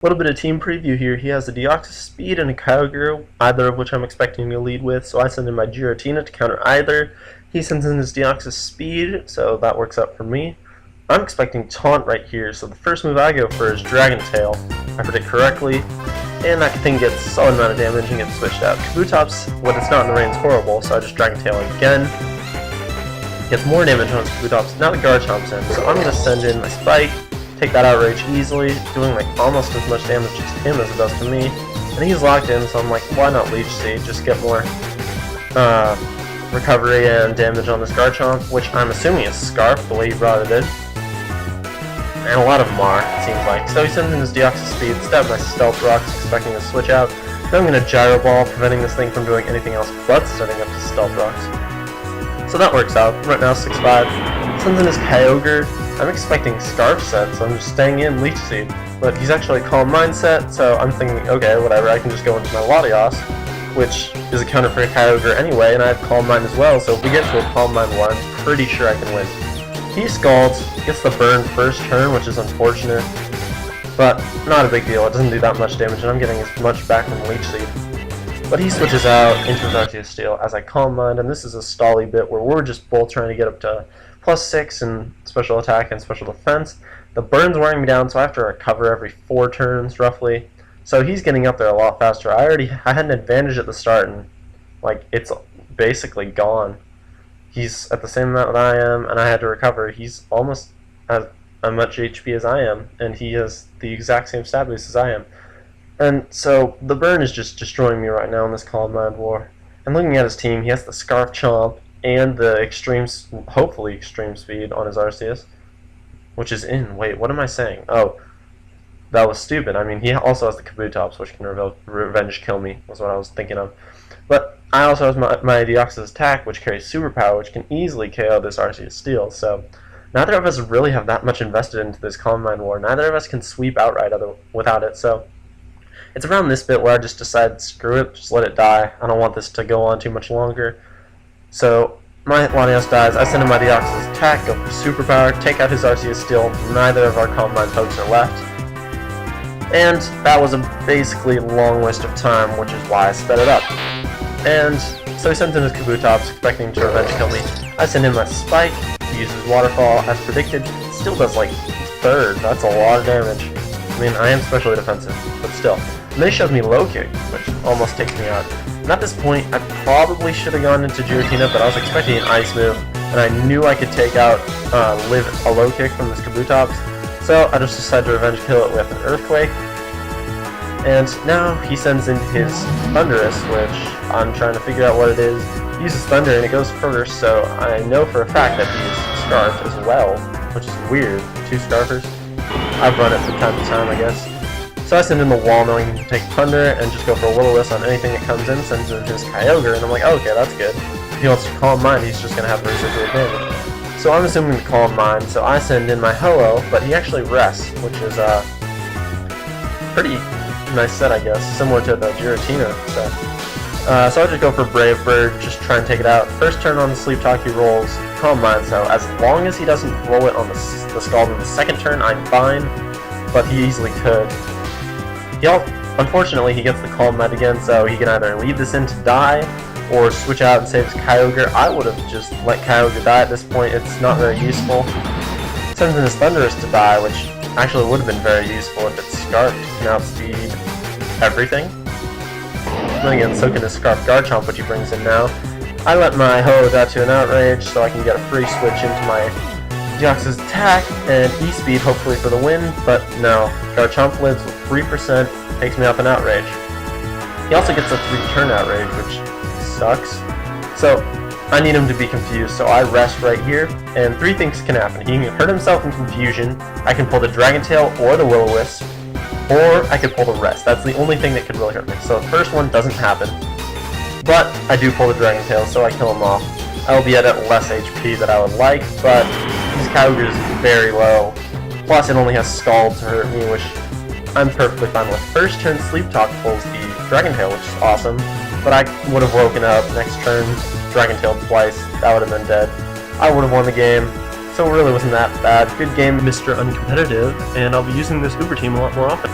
Little bit of team preview here. He has a Deoxys Speed and a Kyogre, either of which I'm expecting to lead with, so I send in my Giratina to counter either. He sends in his Deoxys Speed, so that works out for me. I'm expecting Taunt right here, so the first move I go for is Dragon Tail. I predict correctly, and that thing gets a solid amount of damage and gets switched out. Kabutops, when it's not in the rain, is horrible, so I just Dragon Tail again. Gets more damage on his Kabutops. Now the Garchomp's in, so I'm going to send in my Spike, take that Outrage easily, doing like almost as much damage to him as it does to me. And he's locked in, so I'm like, why not Leech Seed? Just get more recovery and damage on this Garchomp, which I'm assuming is Scarf, the way he brought it in. And a lot of them are, it seems like. So he sends in his Deoxys Speed, stab my Stealth Rocks, expecting to switch out. Then I'm going to Gyro Ball, preventing this thing from doing anything else but setting up his Stealth Rocks. So that works out. Right now 6-5. Sends in his Kyogre. I'm expecting Scarf set, so I'm just staying in Leech Seed. But he's actually Calm Mindset, so I'm thinking, okay, whatever, I can just go into my Latios, which is a counter for a Kyogre anyway, and I have Calm Mind as well, so if we get to a Calm Mind 1, I'm pretty sure I can win. He Scalds, gets the burn first turn, which is unfortunate, but not a big deal. It doesn't do that much damage, and I'm getting as much back from Leech Seed. But he switches out into his Arceus Steel as I Calm Mind, and this is a stally bit where we're just both trying to get up to +6 in special attack and special defense. The burn's wearing me down, so I have to recover every 4 turns, roughly. So he's getting up there a lot faster. I had an advantage at the start, and like it's basically gone. He's at the same amount that I am, and I had to recover. He's almost as much HP as I am, and he has the exact same stat boost as I am. And so the burn is just destroying me right now in this Calm Mind War. And looking at his team, he has the Scarf Chomp and the hopefully extreme speed on his Arceus, which is in. Wait, what am I saying? Oh, that was stupid. I mean, he also has the Kabutops, which can revenge kill me, was what I was thinking of. But I also have my Deoxys Attack, which carries Superpower, which can easily KO this Arceus Steel. So neither of us really have that much invested into this Calm Mind War. Neither of us can sweep outright without it. So it's around this bit where I just decided, screw it, just let it die. I don't want this to go on too much longer. So my Latios dies, I send in my Deoxys Attack, go for Superpower, take out his Arceus Steel. Neither of our Calm Mind pokes are left. And that was a basically long waste of time, which is why I sped it up. And so he sends in his Kabutops, expecting to revenge kill me. I send in my Spike, he uses Waterfall as predicted. It still does like 3rd, that's a lot of damage. I mean, I am specially defensive, but still. And then he shows me Low Kick, which almost takes me out. And at this point, I probably should have gone into Giratina, but I was expecting an Ice move, and I knew I could take out live a Low Kick from this Kabutops. So I just decided to revenge kill it with an Earthquake. And now he sends in his Thundurus, which I'm trying to figure out what it is. He uses Thunder and it goes first, so I know for a fact that he's Scarfed as well, which is weird. 2 Scarfers. I've run it from time to time, I guess. So I send in the Wall knowing he can take Thunder and just go for a Will-O-Wisp on anything that comes in, sends in his Kyogre, and I'm like, oh, okay, that's good. If he wants to Calm Mind, he's just going to have the residual advantage. So I'm assuming to Calm Mind, so I send in my Ho-Oh, but he actually rests, which is pretty nice set, I guess, similar to the Giratina set. So I just go for Brave Bird, just try and take it out. First turn on the Sleep Talk, he rolls Calm Mind, so as long as he doesn't roll it on the Scald in the second turn, I'm fine, but he easily could. Unfortunately, he gets the Calm Mind again, so he can either leave this in to die, or switch out and save his Kyogre. I would have just let Kyogre die at this point, it's not very useful. Sends in his Thundurus to die, which actually would have been very useful if it's Scarfed. It can outspeed everything. Then again, so can his Scarf Garchomp, which he brings in now. I let my Ho-Oh die to an Outrage so I can get a free switch into my Deoxys Attack and E-Speed hopefully for the win, but no. Garchomp lives with 3%, takes me off an Outrage. He also gets a 3-turn Outrage, which sucks. So I need him to be confused, so I rest right here, and 3 things can happen. He can hurt himself in confusion, I can pull the Dragon Tail or the Will-O-Wisp, or I could pull the Rest. That's the only thing that could really hurt me. So the first one doesn't happen, but I do pull the Dragon Tail, so I kill him off. I will be at less HP than I would like, but his Kyogre is very low. Plus it only has Scald to hurt me, which I'm perfectly fine with. First turn Sleep Talk pulls the Dragon Tail, which is awesome, but I would have woken up next turn, Dragon Tail twice, that would have been dead. I would have won the game. So it really wasn't that bad. Good game, Mr. Uncompetitive, and I'll be using this Uber team a lot more often.